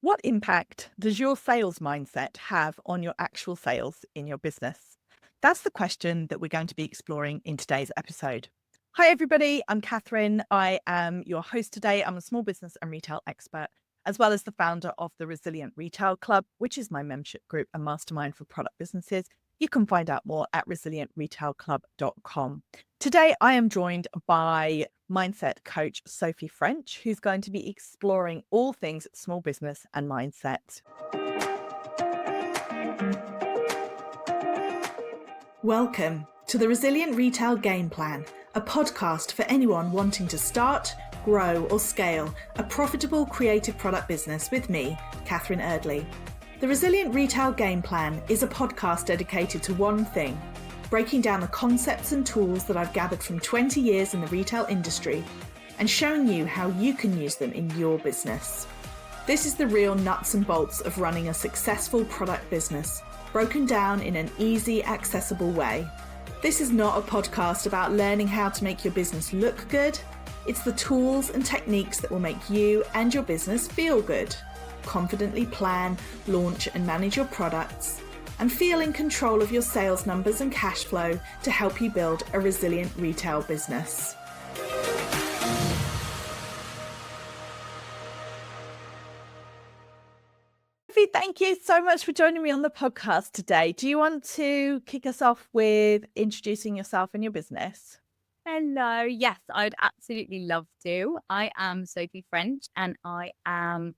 What impact does your sales mindset have on your actual sales in your business? That's the question that we're going to be exploring in today's episode. Hi, everybody. I'm Catherine. I am your host today. I'm a small business and retail expert, as well as the founder of the Resilient Retail Club, which is my membership group and mastermind for product businesses. You can find out more at resilientretailclub.com. Today, I am joined by mindset coach Sophie French, who's going to be exploring all things small business and mindset. Welcome to the Resilient Retail Game Plan, a podcast for anyone wanting to start, grow, or scale a profitable creative product business with me, Catherine Erdley. The Resilient Retail Game Plan is a podcast dedicated to one thing: breaking down the concepts and tools that I've gathered from 20 years in the retail industry and showing you how you can use them in your business. This is the real nuts and bolts of running a successful product business, broken down in an easy, accessible way. This is not a podcast about learning how to make your business look good. It's the tools and techniques that will make you and your business feel good. Confidently plan, launch, and manage your products, and feel in control of your sales numbers and cash flow to help you build a resilient retail business. Sophie, thank you so much for joining me on the podcast today. Do you want to kick us off with introducing yourself and your business? Hello. Yes, I'd absolutely love to. I am Sophie French and I am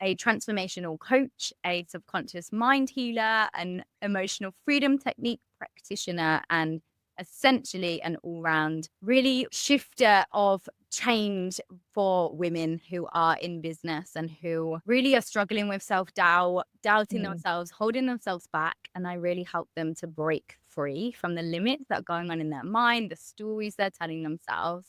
a transformational coach, a subconscious mind healer, an emotional freedom technique practitioner, and essentially an all round really shifter of change for women who are in business and who really are struggling with self doubt, doubting themselves, holding themselves back. And I really help them to break free from the limits that are going on in their mind, the stories they're telling themselves,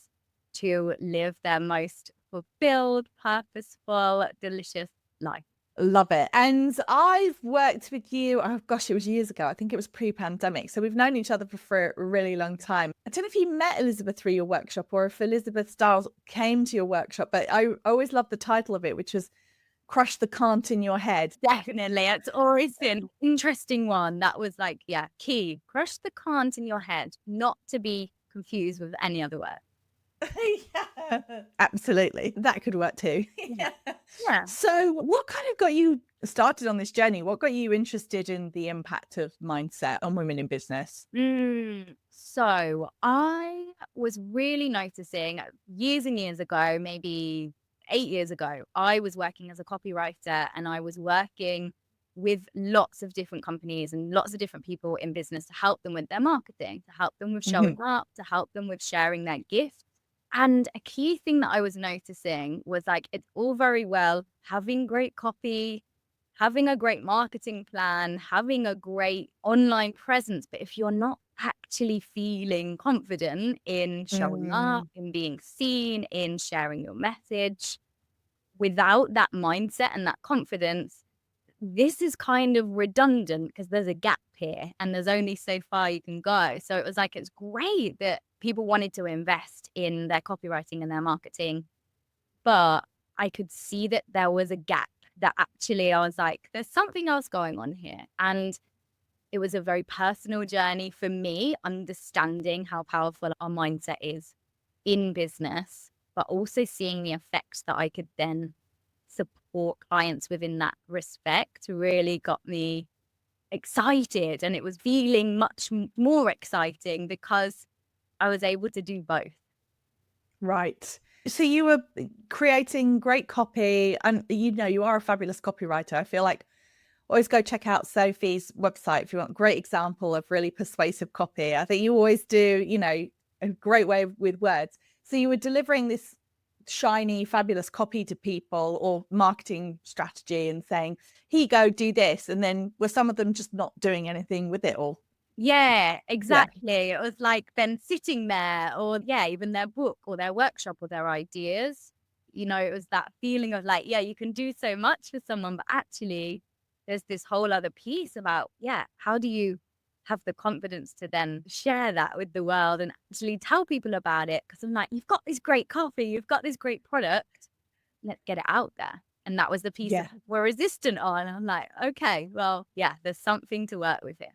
to live their most fulfilled, purposeful, delicious life. Love it. And I've worked with you, oh gosh, it was years ago. I think it was pre-pandemic. So we've known each other for a really long time. I don't know if you met Elizabeth through your workshop or if Elizabeth Stiles came to your workshop, but I always loved the title of it, which was Crush the Can't in Your Head. Definitely. It's always an interesting one. That was like, yeah, key. Crush the can't in your head, not to be confused with any other word. Yeah, absolutely. That could work too. Yeah. Yeah. Yeah. So, what kind of got you started on this journey? What got you interested in the impact of mindset on women in business? So I was really noticing years and years ago, maybe 8 years ago, I was working as a copywriter and I was working with lots of different companies and lots of different people in business to help them with their marketing, to help them with Mhm. showing up, to help them with sharing their gifts. And a key thing that I was noticing was like, it's all very well having great copy, having a great marketing plan, having a great online presence. But if you're not actually feeling confident in showing up, Mm. in being seen, in sharing your message, without that mindset and that confidence, this is kind of redundant because there's a gap here and there's only so far you can go. So it was like, it's great that people wanted to invest in their copywriting and their marketing, but I could see that there was a gap that actually I was like, there's something else going on here. And it was a very personal journey for me, understanding how powerful our mindset is in business, but also seeing the effects that I could then support clients within that respect really got me excited. And it was feeling much more exciting because I was able to do both. Right. So you were creating great copy, and you are a fabulous copywriter. I feel like always go check out Sophie's website if you want a great example of really persuasive copy. I think you always do, a great way with words. So you were delivering this shiny, fabulous copy to people or marketing strategy and saying, here you go, do this. And then were some of them just not doing anything with it all? Yeah, Yeah. exactly. It was like them sitting there, or yeah, even their book or their workshop or their ideas. It was that feeling of like, yeah, you can do so much for someone, but actually there's this whole other piece about, yeah, how do you have the confidence to then share that with the world and actually tell people about it? Because I'm like, you've got this great coffee, you've got this great product, let's get it out there. And that was the piece that Yeah. we're resistant on. I'm like, okay, well, yeah, there's something to work with here.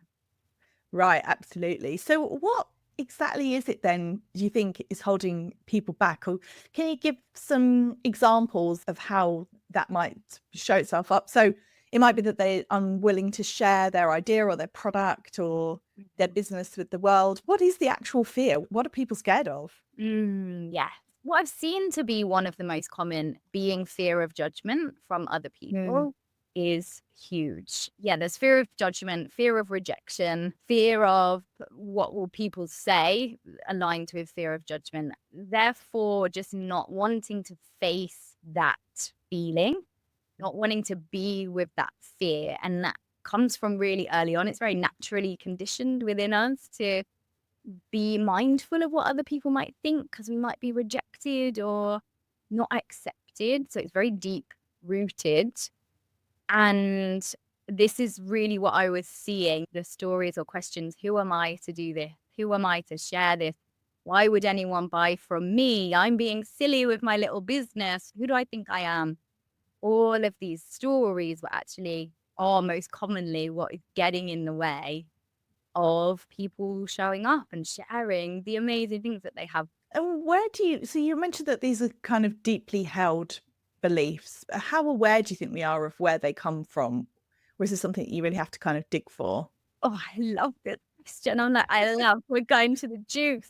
Right, absolutely. So what exactly is it then do you think is holding people back? Or can you give some examples of how that might show itself up? So it might be that they're unwilling to share their idea or their product or their business with the world. What is the actual fear? What are people scared of? Yeah. What I've seen to be one of the most common being fear of judgment from other Mm, people is huge. Yeah, there's fear of judgment, fear of rejection, fear of what will people say, aligned with fear of judgment. Therefore, just not wanting to face that feeling, not wanting to be with that fear. And that comes from really early on. It's very naturally conditioned within us to be mindful of what other people might think because we might be rejected or not accepted. So it's very deep rooted. And this is really what I was seeing, the stories or questions. Who am I to do this? Who am I to share this? Why would anyone buy from me? I'm being silly with my little business. Who do I think I am? All of these stories were actually, are most commonly what is getting in the way of people showing up and sharing the amazing things that they have. And where do you, so you mentioned that these are kind of deeply held beliefs. How aware do you think we are of where they come from? Or is this something that you really have to kind of dig for? Oh, I love this question. I'm like, I love, we're going to the juice.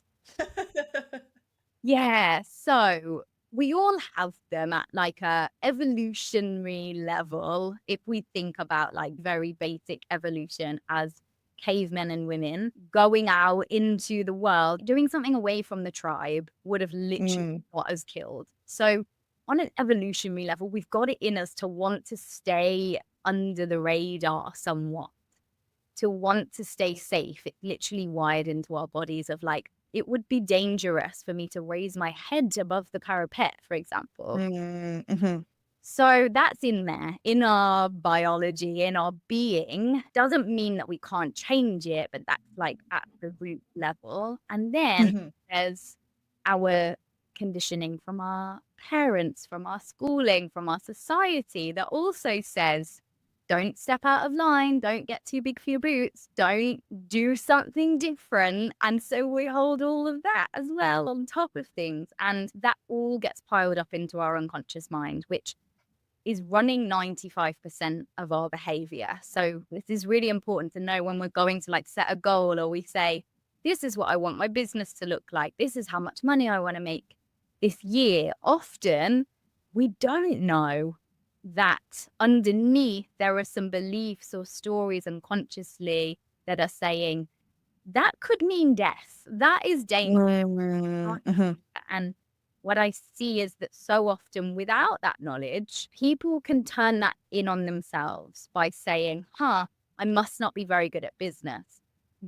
Yeah. So we all have them at like a evolutionary level. If we think about like very basic evolution as cavemen and women going out into the world, doing something away from the tribe would have literally Mm, got us killed. So on an evolutionary level, we've got it in us to want to stay under the radar somewhat, to want to stay safe. It's literally wired into our bodies of like, it would be dangerous for me to raise my head above the parapet, for example. mhm. So that's in there, in our biology, in our being. Doesn't mean that we can't change it, but that's like at the root level. And then Mhm. there's our conditioning from our parents, from our schooling, from our society that also says, don't step out of line, don't get too big for your boots, don't do something different. And so we hold all of that as well on top of things. And that all gets piled up into our unconscious mind, which is running 95% of our behavior. So this is really important to know when we're going to like set a goal or we say, this is what I want my business to look like. This is how much money I want to make this year. Often we don't know that underneath there are some beliefs or stories unconsciously that are saying that could mean death. That is dangerous. Mhm. And what I see is that so often without that knowledge, people can turn that in on themselves by saying, I must not be very good at business.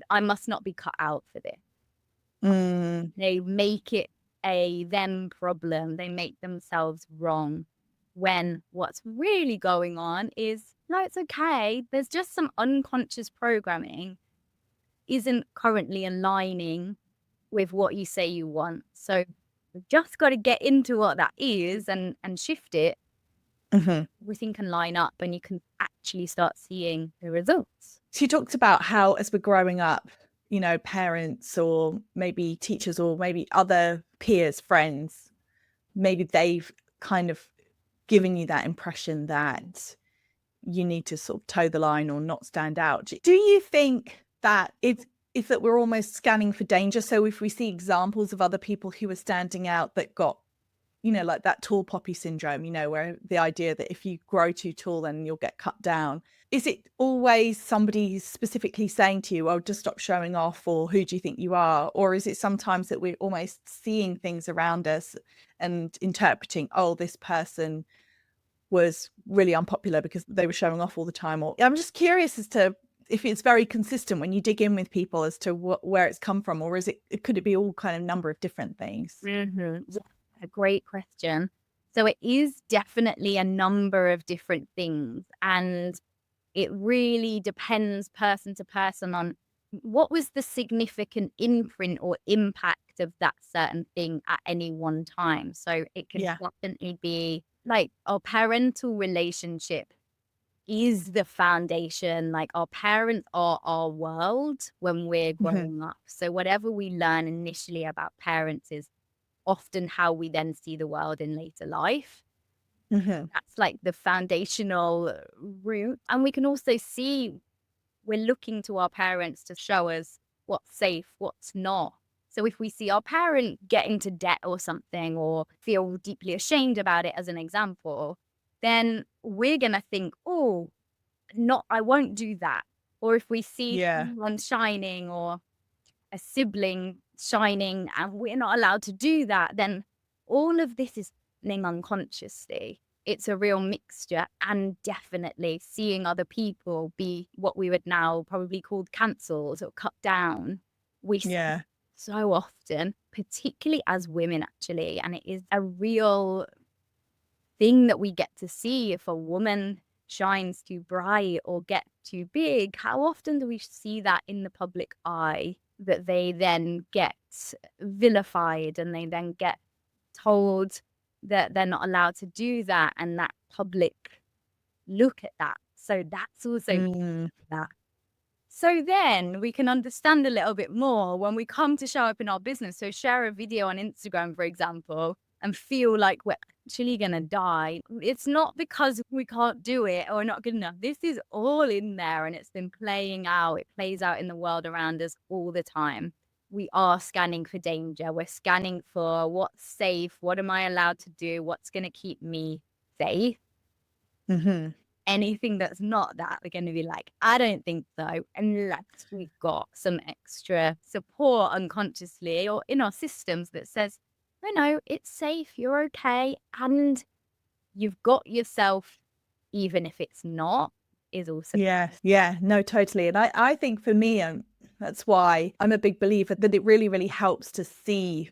I must not be cut out for this. Mm. They make it a them problem. They make themselves wrong when what's really going on is, no, it's okay. There's just some unconscious programming isn't currently aligning with what you say you want. So we've just got to get into what that is and shift it. Mhm. Everything can line up and you can actually start seeing the results. So you talked about how as we're growing up, you know, parents or maybe teachers or maybe other peers, friends, maybe they've kind of given you that impression that you need to sort of toe the line or not stand out. Do you think that it's that we're almost scanning for danger? So if we see examples of other people who are standing out that got, you know, like that tall poppy syndrome, you know, where the idea that if you grow too tall, then you'll get cut down. Is it always somebody specifically saying to you, oh, just stop showing off, or who do you think you are? Or is it sometimes that we're almost seeing things around us and interpreting, oh, this person was really unpopular because they were showing off all the time? Or I'm just curious as to if it's very consistent when you dig in with people as to where it's come from, or is it, could it be all kind of number of different things? Yeah, a great question. So it is definitely a number of different things. And it really depends person to person on what was the significant imprint or impact of that certain thing at any one time. So it can Yeah. definitely be like our parental relationship is the foundation. Like our parents are our world when we're Hmm. growing up. So whatever we learn initially about parents is often how we then see the world in later life. Hmm. That's like the foundational root. And we can also see we're looking to our parents to show us what's safe, what's not. So if we see our parent get into debt or something or feel deeply ashamed about it, as an example, then we're going to think, oh, not, I won't do that. Or if we see Yeah. someone shining or a sibling shining and we're not allowed to do that, then all of this is happening unconsciously. It's a real mixture, and definitely seeing other people be what we would now probably call cancelled or cut down. We see Yeah. so often, particularly as women, actually, and it is a real thing that we get to see. If a woman shines too bright or get too big, how often do we see that in the public eye, that they then get vilified and they then get told that they're not allowed to do that, and that public look at that. So that's also Mm. that. So then we can understand a little bit more when we come to show up in our business. So share a video on Instagram, for example, and feel like we're actually going to die. It's not because we can't do it or not good enough. This is all in there and it's been playing out. It plays out in the world around us all the time. We are scanning for danger. We're scanning for what's safe. What am I allowed to do? What's going to keep me safe? Hmm. Anything that's not that, we're going to be like, I don't think so, unless we've got some extra support unconsciously or in our systems that says, no, it's safe, you're okay, and you've got yourself, even if it's not, is also. Yeah. Yeah. No, totally. And I think for me, that's why I'm a big believer that it really, really helps to see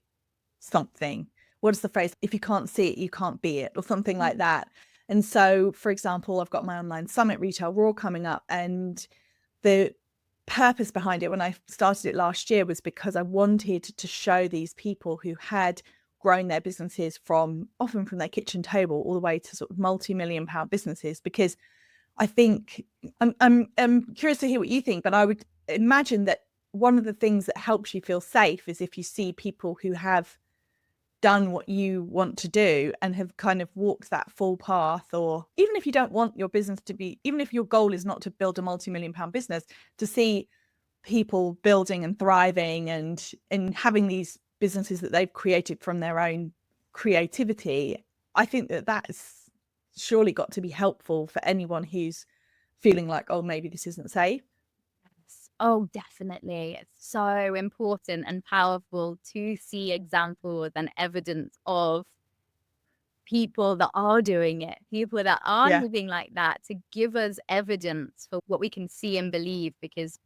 something. What is the phrase? If you can't see it, you can't be it, or something like that. And so, for example, I've got my online summit, Retail Raw, coming up, and the purpose behind it when I started it last year was because I wanted to show these people who had grown their businesses from often from their kitchen table all the way to sort of multi-million pound businesses. Because I think I'm curious to hear what you think, but I would imagine that one of the things that helps you feel safe is if you see people who have done what you want to do and have kind of walked that full path. Or even if you don't want your business to be, even if your goal is not to build a multi-million pound business, to see people building and thriving and having these businesses that they've created from their own creativity, I think that that's surely got to be helpful for anyone who's feeling like, oh, maybe this isn't safe. Oh, definitely. It's so important and powerful to see examples and evidence of people that are doing it, people that are Yeah. living like that, to give us evidence for what we can see and believe, because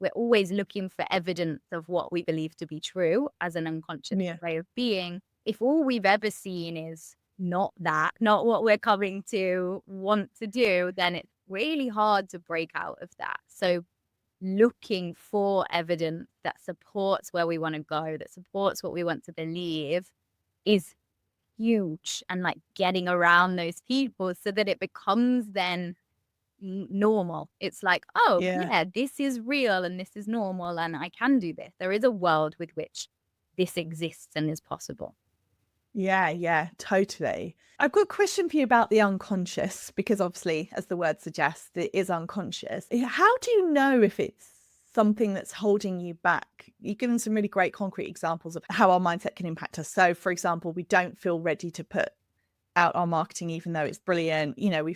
we're always looking for evidence of what we believe to be true as an unconscious Yeah. way of being. If all we've ever seen is not that, not what we're coming to want to do, then it's really hard to break out of that. So looking for evidence that supports where we want to go, that supports what we want to believe, is huge. And like getting around those people so that it becomes then normal. It's like, oh, Yeah. yeah, this is real and this is normal and I can do this. There is a world with which this exists and is possible. Yeah, totally. I've got a question for you about the unconscious, because obviously, as the word suggests, it is unconscious. How do you know if it's something that's holding you back? You've given some really great concrete examples of how our mindset can impact us. So, for example, we don't feel ready to put out our marketing, even though it's brilliant. You know, we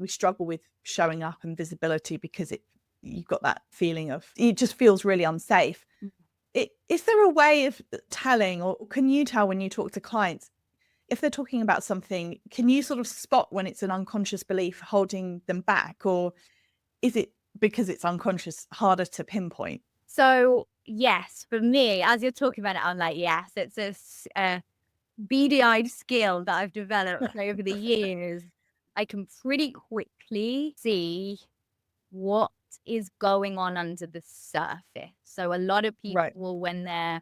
struggle with showing up and visibility because you've got that feeling of, it just feels really unsafe. Is there a way of telling, or can you tell when you talk to clients, if they're talking about something, can you sort of spot when it's an unconscious belief holding them back? Or is it, because it's unconscious, harder to pinpoint? So, yes, for me, as you're talking about it, I'm like, yes, it's a beady-eyed skill that I've developed over the years. I can pretty quickly see what is going on under the surface. So a lot of Right. people, when they're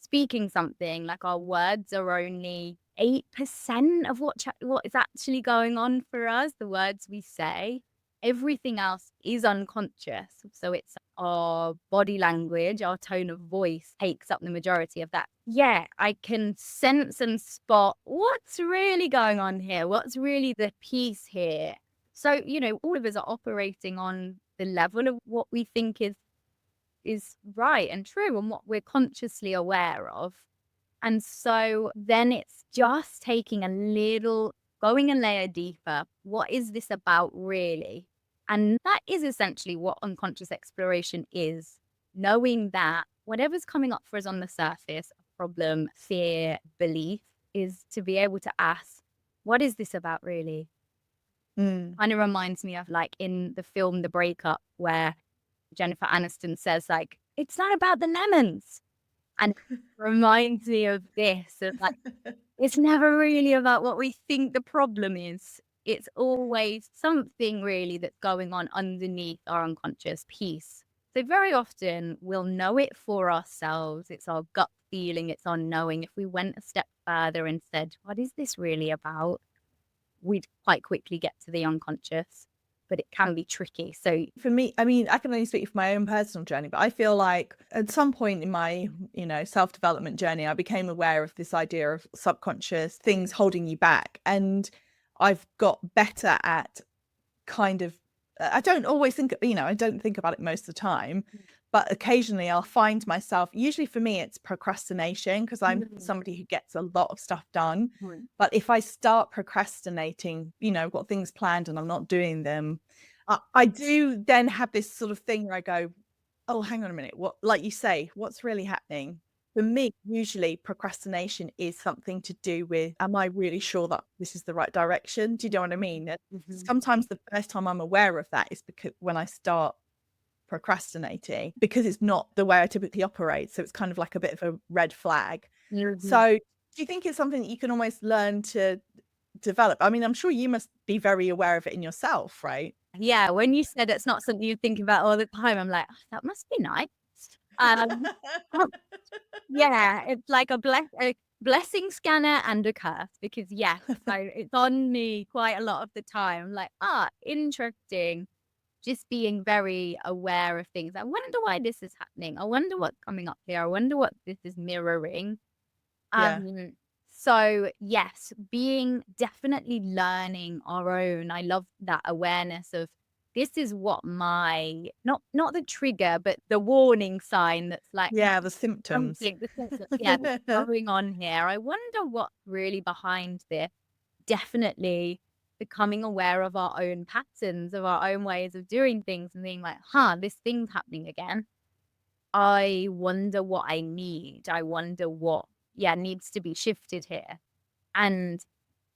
speaking something, like our words are only 8% of what is actually going on for us, the words we say. Everything else is unconscious. So it's our body language, our tone of voice takes up the majority of that. Yeah, I can sense and spot what's really going on here. What's really the piece here? So, all of us are operating on the level of what we think is right and true and what we're consciously aware of. And so then it's just going a layer deeper. What is this about really? And that is essentially what unconscious exploration is. Knowing that whatever's coming up for us on the surface, problem, fear, belief, is to be able to ask, what is this about really? Kind of reminds me of like in the film The Breakup, where Jennifer Aniston says like, it's not about the lemons. And it reminds me of this, of like, it's never really about what we think the problem is. It's always something really that's going on underneath our unconscious piece. So very often we'll know it for ourselves. It's our gut feeling, it's our knowing. If we went a step further and said, what is this really about? We'd quite quickly get to the unconscious, but it can be tricky. So For me, I mean, I can only speak for my own personal journey, but I feel like at some point in my, self-development journey, I became aware of this idea of subconscious things holding you back. And I've got better at kind of, I don't always think, I don't think about it most of the time, but occasionally I'll find myself, usually for me, it's procrastination because I'm somebody who gets a lot of stuff done. But if I start procrastinating, I've got things planned and I'm not doing them, I do then have this sort of thing where I go, oh, hang on a minute. What, like you say, what's really happening? For me, usually procrastination is something to do with, am I really sure that this is the right direction? Do you know what I mean? Sometimes the first time I'm aware of that is because when I start procrastinating, because it's not the way I typically operate. So it's kind of like a bit of a red flag. So do you think it's something that you can almost learn to develop? I mean, I'm sure you must be very aware of it in yourself, right? yeah, when you said it's not something you think about all the time, I'm like, "Oh, that must be nice." Um, yeah, it's like a blessing scanner and a curse because yes, so it's on me quite a lot of the time. Like, interesting. Just being very aware of things. I wonder why this is happening. I wonder what's coming up here. I wonder what this is mirroring. Yeah. So yes, definitely learning our own. I love that awareness of this is what not the trigger, but the warning sign that's like, Yeah, the symptoms. that's going on here. I wonder what's really behind this. Definitely becoming aware of our own patterns, of our own ways of doing things and being like, this thing's happening again. I wonder what I need. I wonder what, needs to be shifted here. And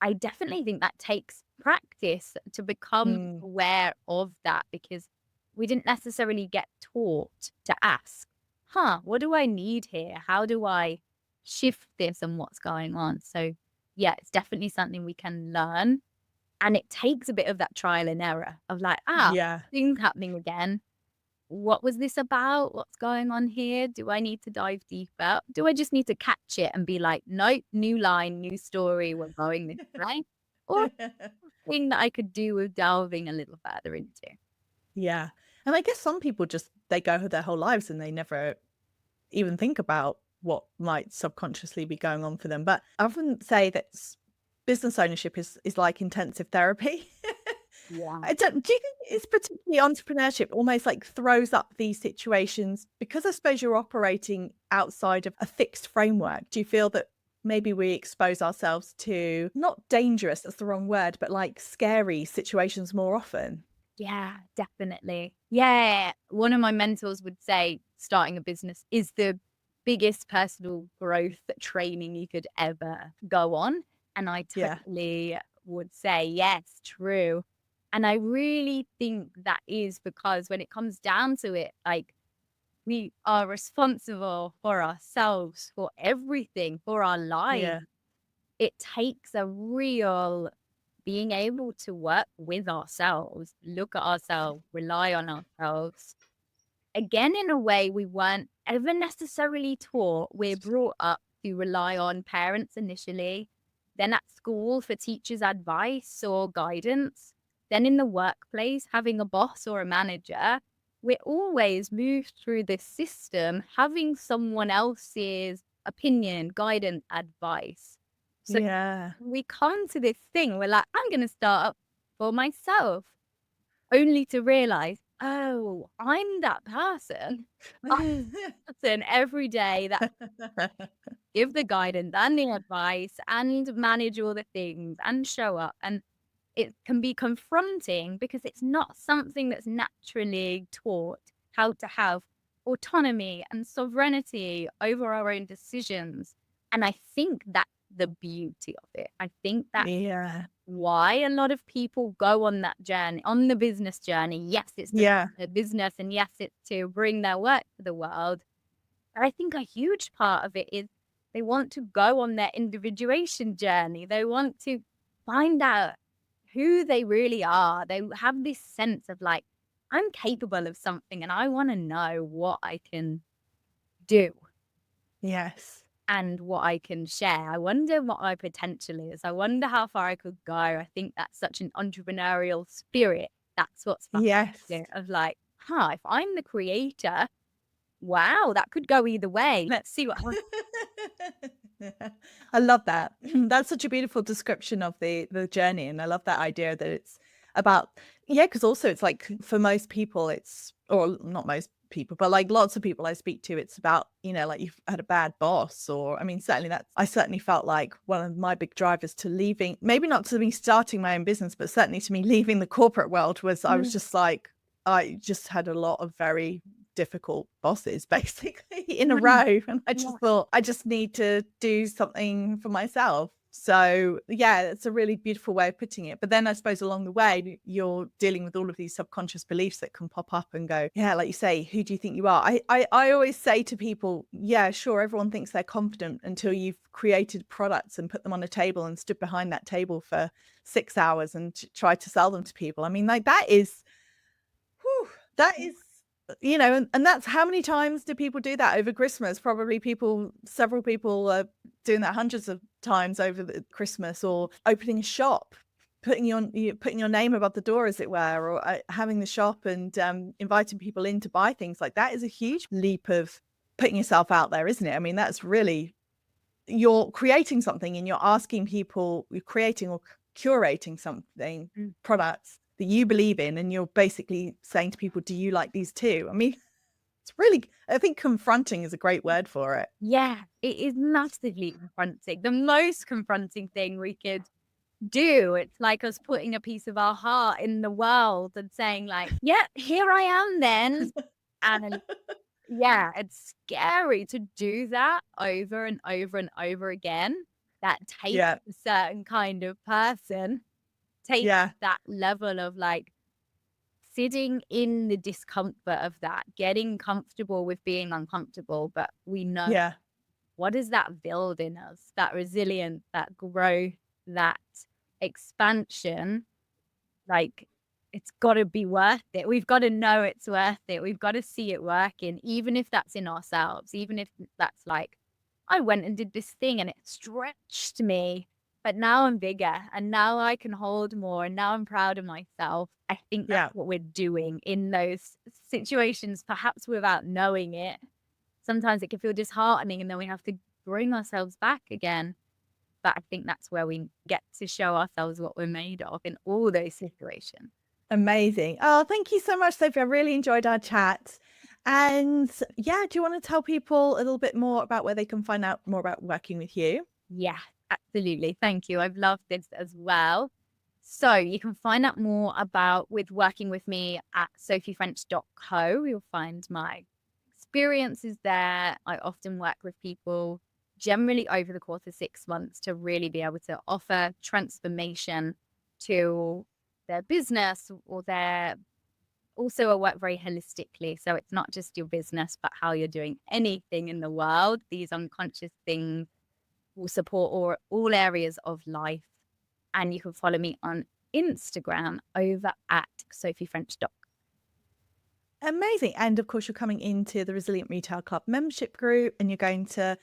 I definitely think that takes practice to become aware of that because we didn't necessarily get taught to ask, what do I need here? How do I shift this and what's going on? So yeah, it's definitely something we can learn. And it takes a bit of that trial and error of like, Yeah. things happening again. What was this about? What's going on here? Do I need to dive deeper? Do I just need to catch it and be like, nope, new line, new story, we're going this way? Or thing that I could do with delving a little further into. Yeah. And I guess some people they go their whole lives and they never even think about what might subconsciously be going on for them. But I wouldn't say that business ownership is like intensive therapy. Yeah. Do you think it's particularly entrepreneurship almost like throws up these situations because I suppose you're operating outside of a fixed framework? Do you feel that maybe we expose ourselves to not dangerous, that's the wrong word, but like scary situations more often? Yeah, definitely. Yeah. One of my mentors would say starting a business is the biggest personal growth training you could ever go on. And I Yeah. totally would say, yes, true. And I really think that is because when it comes down to it, like we are responsible for ourselves, for everything, for our lives. Yeah. It takes a real being able to work with ourselves, look at ourselves, rely on ourselves. Again, in a way we weren't ever necessarily taught. We're brought up to rely on parents initially, then at school for teachers' advice or guidance, then in the workplace, having a boss or a manager. We're always moved through this system, having someone else's opinion, guidance, advice. So Yeah. we come to this thing, we're like, I'm going to start up for myself, only to realize, oh, I'm that person. I'm that person every day that give the guidance and the advice and manage all the things and show up. And it can be confronting because it's not something that's naturally taught, how to have autonomy and sovereignty over our own decisions. And I think that's the beauty of it. I think that's Yeah. why a lot of people go on that journey, on the business journey. Yes, it's Yeah. the business, and yes, it's to bring their work to the world. But I think a huge part of it is they want to go on their individuation journey. They want to find out who they really are. They have this sense of like, I'm capable of something and I want to know what I can do Yes. and what I can share. I wonder what my potential is. I wonder how far I could go. I think that's such an entrepreneurial spirit. That's what's behind Yes. it, of like, if I'm the creator, wow, that could go either way. Let's see what happens. I love that. That's such a beautiful description of the journey, and I love that idea that it's about, because also it's like for most people it's, or not most people, but like lots of people I speak to, it's about, like you've had a bad boss, or I mean certainly I certainly felt like one of my big drivers to leaving, maybe not to me starting my own business, but certainly to me leaving the corporate world, was I was just like, I just had a lot of very difficult bosses basically in a row, and I just thought I just need to do something for myself. So yeah, it's a really beautiful way of putting it. But then I suppose along the way you're dealing with all of these subconscious beliefs that can pop up and go, like you say, who do you think you are? I always say to people, sure, everyone thinks they're confident until you've created products and put them on a table and stood behind that table for 6 hours and tried to sell them to people. I mean, like that is and that's, how many times do people do that over Christmas? Probably several people are doing that hundreds of times over the Christmas, or opening a shop, putting your name above the door, as it were, or having the shop and inviting people in to buy things. Like that is a huge leap of putting yourself out there, isn't it? I mean, that's really, you're creating something and you're asking people, you're creating or curating something, products that you believe in, and you're basically saying to people, do you like these too? I mean, it's really, I think confronting is a great word for it. Yeah, it is massively confronting. The most confronting thing we could do. It's like us putting a piece of our heart in the world and saying like, yeah, here I am then. And yeah, it's scary to do that over and over and over again. That takes Yeah. a certain kind of person, takes Yeah. that level of like sitting in the discomfort of that, getting comfortable with being uncomfortable. But we know, Yeah. what does that build in us? That resilience, that growth, that expansion. Like, it's got to be worth it. We've got to know it's worth it. We've got to see it working, even if that's in ourselves, even if that's like, I went and did this thing and it stretched me, but now I'm bigger and now I can hold more and now I'm proud of myself. I think that's what we're doing in those situations, perhaps without knowing it. Sometimes it can feel disheartening and then we have to bring ourselves back again. But I think that's where we get to show ourselves what we're made of in all those situations. Amazing. Oh, thank you so much, Sophie. I really enjoyed our chat. And do you want to tell people a little bit more about where they can find out more about working with you? Yeah, absolutely. Thank you. I've loved this as well. So you can find out more about with working with me at sophiefrench.co. You'll find my experiences there. I often work with people generally over the course of 6 months to really be able to offer transformation to their business or also I work very holistically. So it's not just your business, but how you're doing anything in the world. These unconscious things will support all areas of life. And you can follow me on Instagram over at sophiefrench.co. Amazing. And of course, you're coming into the Resilient Retail Club membership group, and you're going to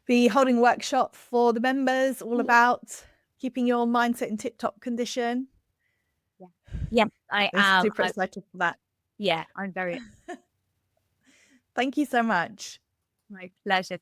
be holding a workshop for the members all about Keeping your mindset in tip-top condition? Yeah, I am. Super excited for that. Yeah, I'm very. Thank you so much. My pleasure.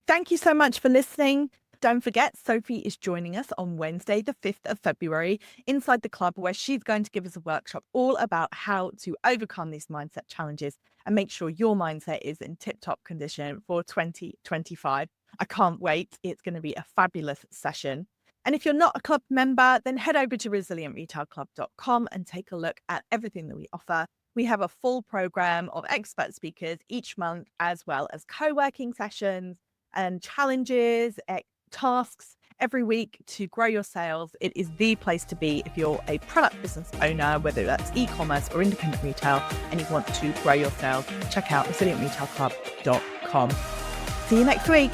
Thank you so much for listening. Don't forget, Sophie is joining us on Wednesday, the 5th of February, inside the club, where she's going to give us a workshop all about how to overcome these mindset challenges and make sure your mindset is in tip-top condition for 2025. I can't wait. It's going to be a fabulous session. And if you're not a club member, then head over to resilientretailclub.com and take a look at everything that we offer. We have a full program of expert speakers each month, as well as co-working sessions and challenges, tasks every week to grow your sales. It is the place to be if you're a product business owner, whether that's e-commerce or independent retail, and you want to grow your sales. Check out resilientretailclub.com. See you next week.